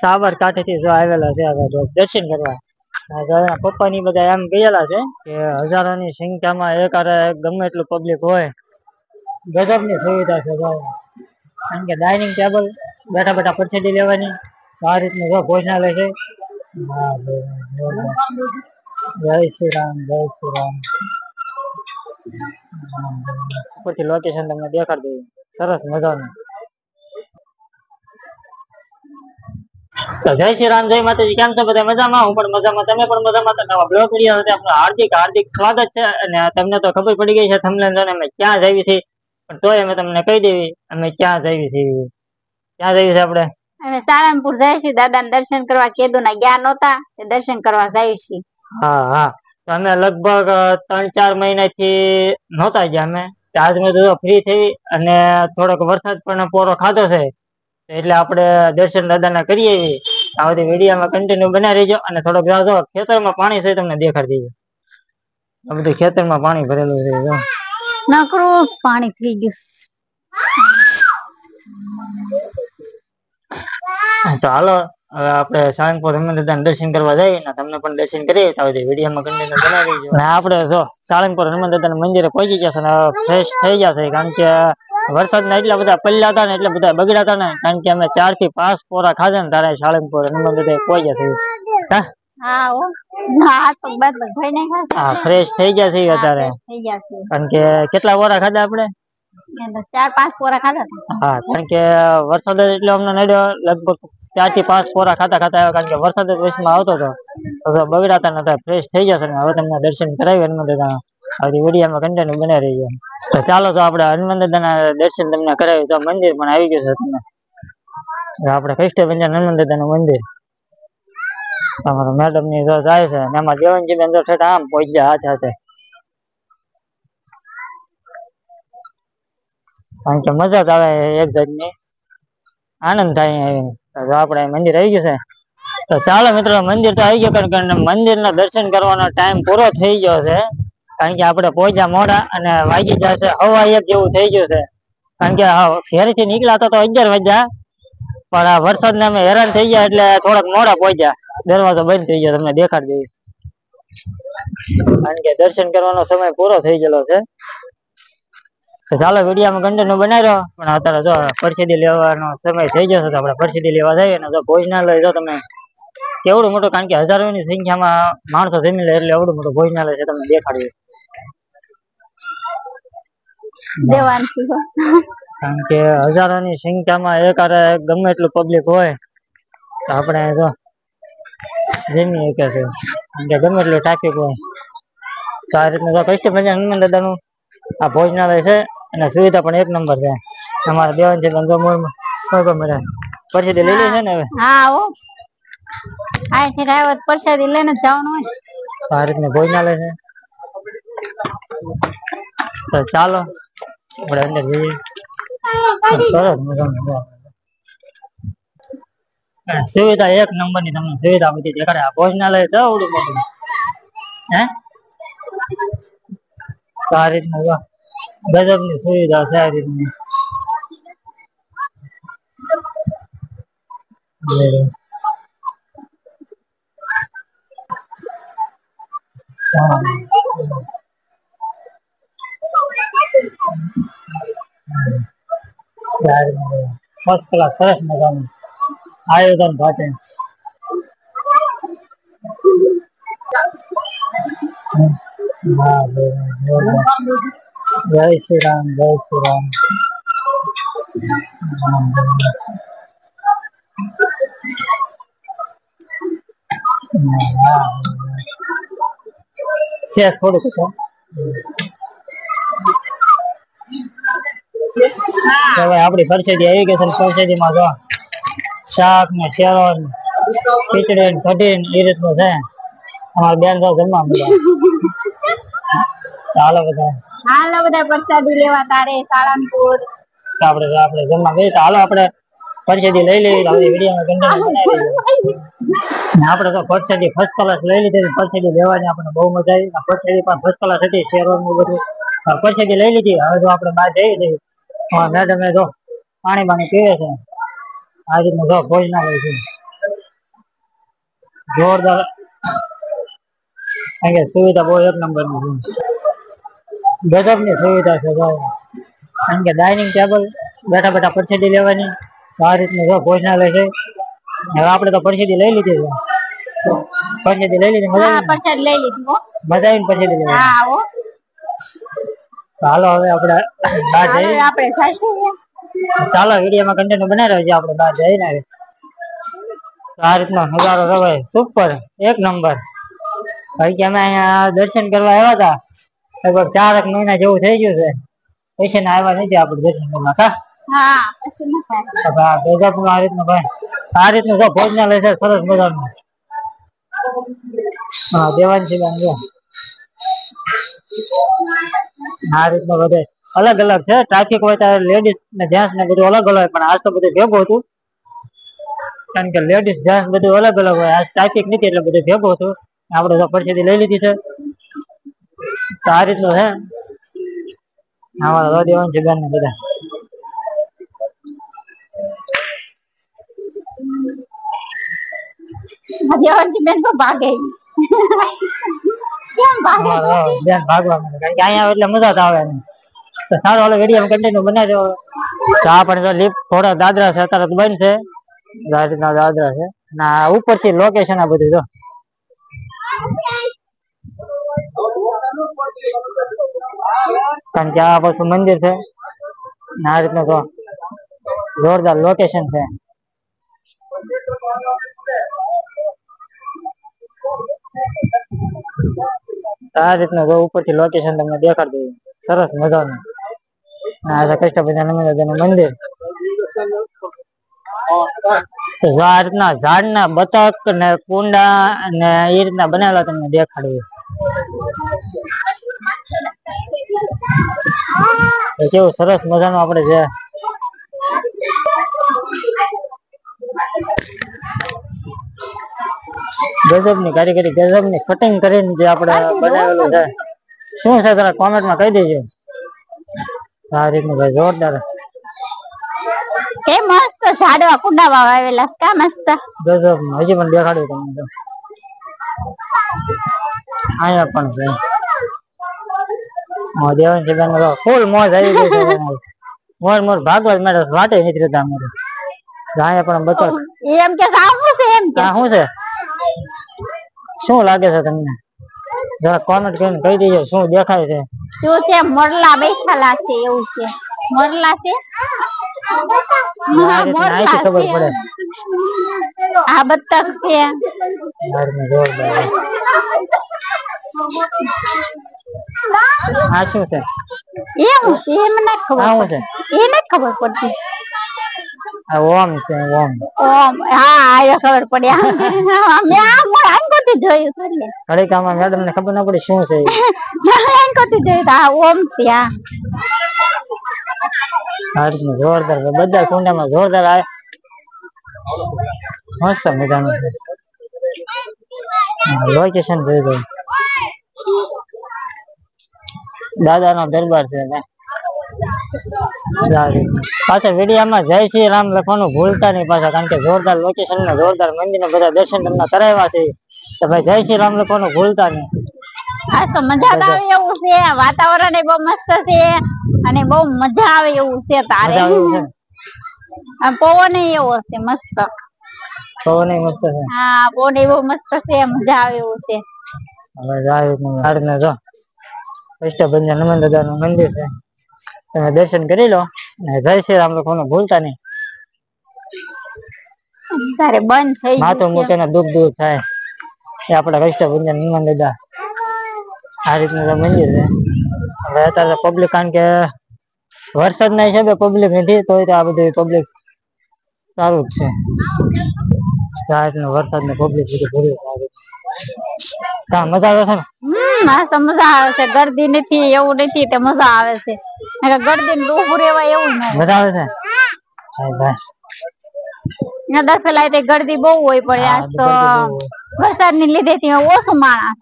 સાબરકાંઠે થી જો આવેલા છે દર્શન કરવા. પપ્પા ની બધા એમ ગયેલા છે કે હજારોની સંખ્યામાં એકારે ગમે એટલું પબ્લિક હોય, ગજબ ની સુવિધા છે. કારણ કે ડાઇનિંગ ટેબલ બેઠા બેઠા પ્રસાદી લેવાની આ રીતનું ભોજનાલય છે. જય શ્રી રામ, જય શ્રી રામ. પછી લોકેશન તમને દેખાડી દઉં. સરસ મજાનું. જય શ્રી રામ, જય માતાજી. કેમ છો બધા? મજામાં? હું પણ મજામાં, તમે પણ મજામાં? નવા બ્લોગ વિડિયો સાથે આપનું હાર્દિક હાર્દિક સ્વાગત છે. અને તમને તો ખબર પડી ગઈ છે થંબનેલ જોઈને અમે ક્યાં જઈએ છીએ, પણ તોય અમે તમને કહી દેવી અમે ક્યાં જઈએ છીએ. ક્યાં જઈએ છીએ આપણે? અમે સાળંગપુર જઈએ છીએ દાદાના દર્શન કરવા. કેદુ ના ગયા નહોતા, દર્શન કરવા જઈએ છીએ. હા હા, અમે લગભગ 3-4 મહિનાથી નહોતા ગયા. અમે આજ મેં તો ફ્રી થઈ અને થોડોક વરસાદ પણ પોરો ખાધો છે, એટલે આપણે દર્શન દાદાના કરીએ. આ બધી વિડીયોમાં કન્ટિન્યુ બનાવી રહેજો. અને થોડોક જો ખેતરમાં પાણી છે તમને દેખાડી દઈએ. આ બધું ખેતરમાં પાણી ભરેલું છે. નકરું પાણી થઈ ગયું. તો હાલો હવે આપણે સાળંગપુર હનુમાન દાદાના દર્શન કરવા જઈએ ને તમને પણ દર્શન કરીએ. તો વિડીયોમાં કન્ટિન્યુ બનાવી રહેજો. અને આપણે જો સાળંગપુર હનુમાન દાદાના મંદિરે પહોંચી ગયા છે ને ફ્રેશ થઈ ગયા છે. કારણ કે વરસાદના એટલા બધા પડ્યા હતા ને એટલે બધા બગડ્યા હતા ને, કારણ કે અમે 4 થી 5 પોરા ખાધા ને તારે સાળંગપુર હનુમાન દાદા પહોંચ્યા છે. ફ્રેશ થઈ ગયા છે અત્યારે. કારણ કે કેટલા પોરા ખાધા આપણે? 4-5 પોરા ખાધા. હા, કારણ કે વરસાદ એટલે અમને નડ્યો. લગભગ 4 થી 5 પોરા ખાતા ખાતા, કારણ કે વરસાદ વચમાં આવતો હતો તો બગડાતા નતા. ફ્રેશ થઈ જશે ને હવે તમને દર્શન કરાવી હનુમાન દાદાના. આવી વિડીયોમાં કન્ટિન્યુ બનાવી રહીજો. તો ચાલો તો આપણે હનુમાન દાદાના દર્શન તમને કરાવી. તો મંદિર પણ આવી ગયું છે તમને. આપણે કષ્ટભંજન હનુમાન દાદાનું મંદિર. અમારા મેડમ ની જાય છે અને એમાં દેવનજી બેન આમ પહોંચ્યા હાથે હાથે. કારણ કે મજા જ આવે એક જાતની, આનંદ થાય. આપણે મંદિર આવી ગયું છે. તો ચાલો મિત્રો, મંદિર તો આવી ગયો. કારણ કે મંદિર ના દર્શન કરવાનો ટાઈમ પૂરો થઈ ગયો છે. કારણ કે આપણે પહોંચ્યા મોડા અને વાગી ગયા છે 1:15 જેવું થઈ ગયું છે. કારણ કે ઘરેથી નીકળ્યા તો 11 વાગ્યા, પણ આ વરસાદ ને અમે હેરાન થઈ ગયા એટલે થોડાક મોડા પહોંચ્યા. દરવાજો બંધ થઈ ગયો, તમને દેખાડી દઈએ. કારણ કે દર્શન કરવાનો સમય પૂરો થઈ ગયેલો છે. તો ચાલો વિડીયોમાં કન્ટિન્યુ બનાવી રહ્યો. પણ અત્યારે જો પ્રસાદી લેવાનો સમય થઈ જશે તો આપણે પ્રસાદી લેવા જઈએ. ને જો ભોજનાલય જો તમે કેવડું મોટું, કારણ કે હજારોની સંખ્યામાં માણસો જમી લે એટલે એવડું મોટું ભોજનાલય છે. તમને દેખાડ્યું. કારણ કે હજારોની સંખ્યામાં એકારે ગમે એટલું પબ્લિક હોય તો આપણે જો જમી શકે છે. કારણ કે ગમે એટલું ટ્રાફિક હોય તો આ રીતનું કષ્ટભંજન હનુમાન દાદાનું આ ભોજનાલય છે. અને સુવિધા પણ એક નંબર છે. અમારા દેવાનજી પ્રસાદી લઈ લે છે ને હવે. પ્રસાદી લઈને જવાનું હોય. આ રીતનું ભોજનાલય છે. તો ચાલો આપણે અંદર જઈએ. સરસ મજાનું સુવિધા એક નંબર ની તમને સુવિધા બધી દેખાડે. ભોજનાલય છે આવડું મોટું. આ રીતનું ગજબ ની સુવિધા છે. આ રીતની ફર્સ્ટ ક્લાસ સરસ મજાનું આયોજન સાથે. જય શ્રી રામ, જય શ્રી રામ. થોડુંક હવે આપડી પરસેદી આવી ગઈ છે. પરસેદી માં જો શાક ને શેરો ખીચડી કઢી એ રીતનું છે. અમારા બેન તો જમવા હાલો બધા પ્રસાદી લેવા તારે સાળંગપુર. આપણે જમવા ગઈએ તો હાલો આપણે પરસાદી લઈ લેવી. આપણે તો પરસાદી ફર્સ્ટ ક્લાસ લઈ લીધી. પરસાદી લેવાની આપણને બહુ મજા આવી. પરસાદી પણ ફર્સ્ટ ક્લાસ હતી. શેરો બધું પરસાદી લઈ લીધી. હવે જો આપણે બહાર જઈએ છીએ મેડમ જો પાણી પીવે છે. આ રીતનું જો ભોજનાલય છે જોરદાર. કારણ કે સુવિધા બહુ એક નંબર ની છે, ગજબ ની સુવિધા છે. કારણ કે ડાઇનિંગ ટેબલ બેઠા બેઠા પરસેદી લેવાની, આ રીતનું જો ભોજનાલય છે. હવે આપડે તો પરસેદી લઈ લીધી છે, પરસેદી લઈ લીધી. મજા આવી પરસેદી લેવાની. ચાલો હવે આપણે બહાર જઈએ. ચાલો વિડીયોમાં કન્ટિન્યુ બનાવી રહ્યો છે, આપણે બહાર જઈને આ રીતનો નજારો રવાય સુપર એક નંબર. ભાઈ કે અમે અહીંયા દર્શન કરવા આવ્યા હતા, લગભગ 4 મહિના જેવું થઈ ગયું છે, પછી ને આવ્યા નથી આપણે દર્શન કરવા. આ રીતનું ભાઈ આ રીતનું જો ભોજનાલય છે સરસ મજાનું. હા દેવાંશી બેન જો આ રીતનું બધે અલગ અલગ છે. ટ્રાફિક હોય ત્યારે લેડીઝ ને જેન્ટ્સ ને બધું અલગ અલગ હોય, પણ આજ તો બધું ભેગું હતું. કારણ કે લેડીઝ જેન્ટ્સ બધું અલગ અલગ હોય, આજ ટ્રાફિક નથી એટલે બધું ભેગું હતું. આપણે તો પરસેદી લઈ લીધી છે, તો આ રીતનું છે અમારા દેવાંશી બેન ને બધા. બેન તો ભાગે બેન ભાગવા માટે, કારણ કે અહીંયા એટલે મજા જ આવે. તો સારું હાલો વિડીયો કન્ટિન્યુ બનાવજો. ચા પણ જો લિફ્ટ થોડા દાદરા છે અત્યારે બંધ છે, દાદરા છે ના ઉપરથી લોકેશન આ બધું જો. કારણ કે આ પાછું મંદિર છે, આ રીતનું જો જોરદાર લોકેશન છે. આ રીતના જો ઉપરથી લોકેશન તમને દેખાડી દઉં, સરસ મજાનું. આ કૃષ્ણ મંદિર. આ રીતના ઝાડના બતક ને કુંડા ને એ રીતના બનાવેલા તમને દેખાડ્યું. કેવું સરસ મજાનું આપણે છે. ગજબ ની કારીગરી, ગજબ ની કટિંગ કરીને જે આપણે બનાવેલું છે. શું છે તારા કોમેન્ટમાં કહી દેજો. આ રીતનું ભાઈ જોરદાર. એ મસ્ત ઝાડવા કુંડા વાવેલા છે, મસ્ત ગજબ. હજી પણ દેખાડ્યું તમને. અહીંયા પણ છે દેવાંશી બેન ફૂલ મોજ આવી ગઈ છે. મોર મોર ભાગવા જ મેળે વાટે નથી રહેતા અમારે. અહીંયા પણ બતક એમ કે શું છે, એમ કે શું છે, શું લાગે છે તમને? જરા કોમેન્ટ કરીને કહી દેજો શું દેખાય છે. શું છે? મોરલા બેઠેલા છે એવું છે. મોરલા છે, ખબર પડે. આ બતક છે. આ શું છે? એવું છે મને ખબર છે, એને ખબર પડતી. ઓમ છે ઓમ. ઓમ હા આયો ખબર પડી. મે આંગોથી જોયું છે એટલે ઘડીક આમાં મેડમ ને ખબર ના પડી શું છે. આંગોથી જોયું આ ઓમ છે. આ રીતનું જોરદાર બધા કુંડામાં જોરદાર આવે. મસ્ત મજાનું છે લોકેશન. જોઈ ગયું દાદા નો દરબાર છે. પાછા વિડીયોમાં જય શ્રી રામ લખવાનું ભૂલતા નહીં પાછા, કારણ કે જોરદાર લોકેશન ને જોરદાર મંદિર ને બધા દર્શન તમને કરાવ્યા છે. તો ભાઈ જય શ્રી રામ લખવાનું ભૂલતા નહીં. હા તો મજા આવે એવું છે, વાતાવરણ બહુ મસ્ત છે અને બહુ મજા આવે એવું છે. તારે પવન એવો છે મસ્ત. પવન મસ્ત છે. હા પવન બહુ મસ્ત છે, મજા આવે એવું છે. હવે જાય જો કષ્ટભંજન હનુમાન દાદા નું મંદિર છે, તમે દર્શન કરી લો. જય શ્રી રામ લખવાનું ભૂલતા નહીં. તારે બંધ થઈ માથું મૂકે ને દુઃખ દૂર થાય એ આપડા કષ્ટભંજન હનુમાન દાદા. આ રીતનું મંદિર છે. હવે અત્યારે પબ્લિક, કારણ કે વરસાદ ના હિસાબે પબ્લિક નથી, તો આ બધું પબ્લિક સારું જ છે. વરસાદ ને પબ્લિક બધું ભર્યું. મજા આવે છે ને? મજા આવે છે. ગરદી નથી એવું નથી, તો મજા આવે છે. ગરદી ને ઉભું રહેવાય એવું મજા આવે છે. દસ ગરદી બહુ હોય, પણ આજ તો વરસાદ ની લીધે ઓછું માણસ.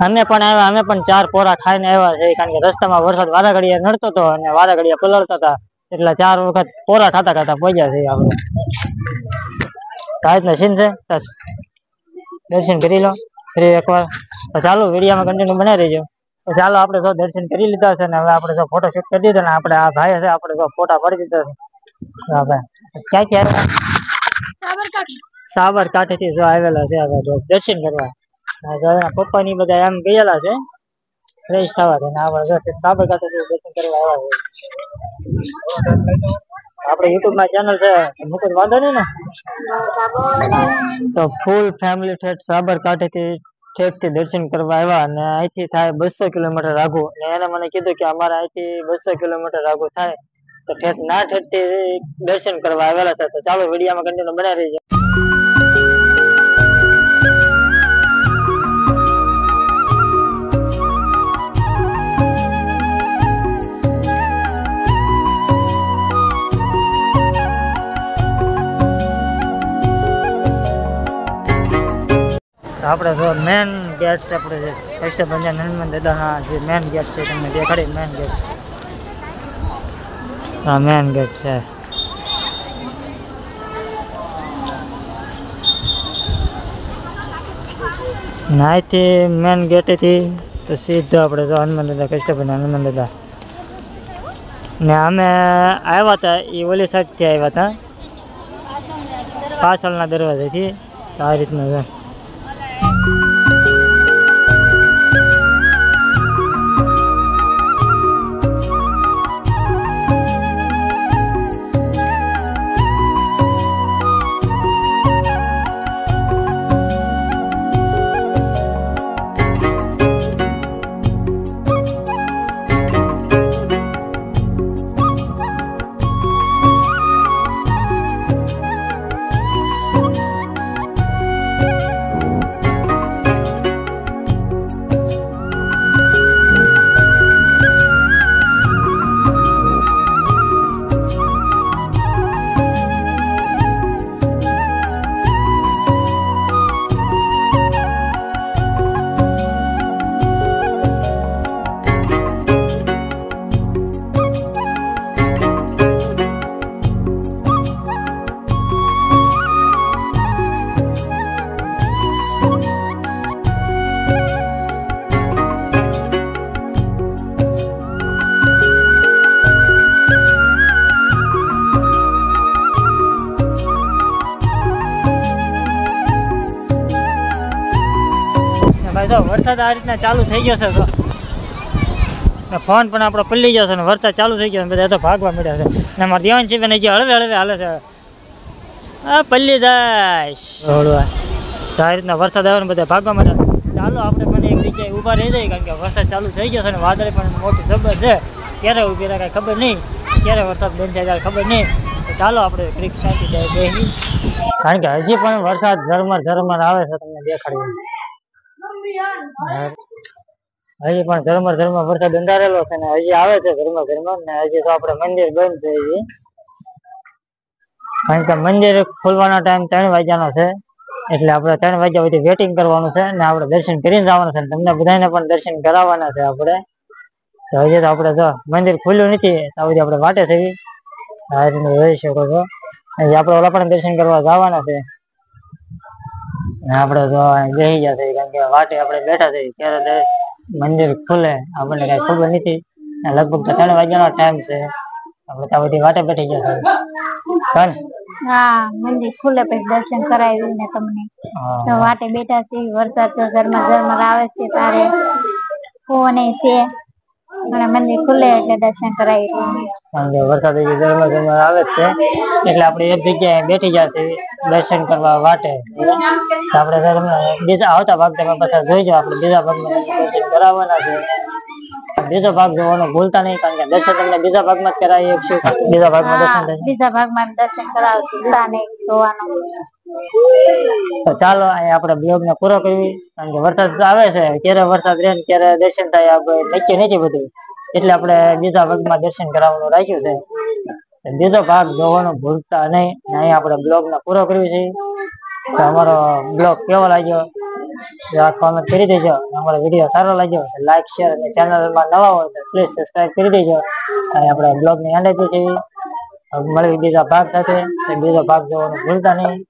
અમે પણ આવ્યા, અમે પણ 4 પોરા ખાઈને આવ્યા છે. કારણ કે રસ્તામાં વરસાદ વારા ઘડીએ નડતો હતો અને વારા ઘડીએ પલળતા હતા, એટલે 4 વખત પોરા ખાતા ખાતા પહોંચ્યા છે આપણે રાતના સીન છે દર્શન કરી લો ફરી એકવાર તો ચાલો વિડીયોમાં કન્ટિન્યુ બનાવી રહેજો તો ચાલો આપણે તો દર્શન કરી લીધા છે ને હવે આપણે તો ફોટો શૂટ કરી દીધો ને આપણે આ ભાઈ છે આપણે તો ફોટા પાડી દીધા છે ક્યાં ક્યાં સાબરકાંઠા થી જો આવેલા છે દર્શન કરવા પપ્પા ની બધા એમ ગયેલા છે ફ્રેશ થવા દે આપણે સાબરકાંઠા થી દર્શન કરવા આવ્યા છે આપણે યુટ્યુબ માં ચેનલ છે મુકુદ વાંધો નહીં ને તો ફૂલ ફેમિલી ઠેઠ સાબરકાંઠા થી ઠેઠ થી દર્શન કરવા આવ્યા અને અહીંથી થાય 200 કિલોમીટર આઘું અને એને મને કીધું કે અમારે અહીંથી 200 કિલોમીટર આઘું થાય તો ઠેઠ ના ઠેઠ થી દર્શન કરવા આવેલા છે તો ચાલો વિડીયોમાં કન્ટિન્યુ બનાવી રહીજો આપણે જો મેન ગેટ છે આપણે જે કષ્ટભંજન હનુમાન દાદાના જે મેન ગેટ છે તમને દેખાડી મેન ગેટ આ મેન ગેટ છે નાઈથી મેન ગેટેથી તો સીધો આપણે જો હનુમાન દાદા કષ્ટભંજન હનુમાન દાદા ને અમે આવ્યા હતા એ ઓલી સાઈડથી આવ્યા હતા પાછળના દરવાજાથી તો આ રીતનું છે વરસાદ આ રીતના ચાલુ થઈ ગયો છે તો ફોન પણ આપણો પલ્લી ગયો છે ને વરસાદ ચાલુ થઈ ગયો બધા તો ભાગવા મળ્યા છે ને અમારે દેવાન છે હજી હળવે હળવે હાલે છે આ પલ્લી જાય હળવા તો આ રીતના વરસાદ આવે ને બધા ભાગવા મળ્યા ચાલો આપણે પણ એક જગ્યાએ ઊભા રહી જાય કારણ કે વરસાદ ચાલુ થઈ ગયો છે ને વાદળ પણ મોટી જબર છે ક્યારે ઊભી રહે કાંઈ ખબર નહીં ક્યારે વરસાદ બંધ થાય ત્યારે ખબર નહીં તો ચાલો આપણે ક્રિક શાંતિ જાય બેસી કારણ કે હજી પણ વરસાદ ઝરમર આવે છે તમને દેખાડી હજી પણ ઝરમર વરસાદ અંધારેલો છે ને હજી આવે છે ઝરમર ને હજી તો આપણે મંદિર બંધ છે કારણ કે મંદિર ખોલવાનો ટાઈમ 3 વાગ્યાનો છે એટલે આપણે 3 વાગ્યા સુધી વેટિંગ કરવાનું છે ને આપણે દર્શન કરીને જવાનું છે તમને બધાને પણ દર્શન કરાવવાના છે આપણે તો હજી તો આપણે જો મંદિર ખુલ્યું નથી તો હજી આપણે વાટે થઈ આ રીતે જોઈ શકો છો હજી આપણે ઓલા પણ દર્શન કરવા જવાના છે આપણે તો બેસી ગયા છે કારણ કે વાટે આપણે બેઠા છે ત્યારે મંદિર ખુલે આપણને કઈ ખબર નથી લગભગ 3 વાગ્યાનો ટાઈમ છે આપણે ત્યાં બધી વાટે બેઠી ગયા છે હા મંદિર ખુલે પછી દર્શન કરાવ્યું ને તમને તો વાટે બેઠા છે વરસાદ તો ઝરમર આવે છે તારે ફોન છે અને મંદિર ખુલે એટલે દર્શન કરાવ્યું વરસાદ ઝરમર આવે છે એટલે આપણે એક જગ્યાએ બેઠી જશે દર્શન કરવા વાટે આપણે બીજા આવતા ભાગ તમે પાછા જોઈજો આપણે બીજા ભાગમાં દર્શન કરાવવાના છે બીજો ભાગ જોવાનો ભૂલતા નહીં કારણ કે દર્શન તમને બીજા ભાગમાં જ કરાવી શકશું બીજા ભાગમાં દર્શન કરાવશું નહીં જોવાનું તો ચાલો અહીંયા આપણે બ્લોગ ને પૂરો કરવી કારણ કે વરસાદ આવે છે ક્યારે વરસાદ રહે ક્યારે દર્શન થાય આપણે નક્કી નથી બધું એટલે આપણે બીજા ભાગમાં દર્શન કરાવવાનું રાખ્યું છે બીજો ભાગ જોવાનું ભૂલતા નહીં અહીંયા આપણે બ્લોગ ને પૂરો કરવી છે તો અમારો બ્લોગ કેવો લાગ્યો કોમેન્ટ કરી દેજો અમારો વિડીયો સારો લાગ્યો લાઈક શેર અને ચેનલમાં નવા હોય તો પ્લીઝ સબસ્ક્રાઇબ કરી દેજો અને આપણે બ્લોગ ની એન્ડ આપી છે મળવી બીજા ભાગ સાથે. બીજો ભાગ જોવાનું ભૂલતા નહીં.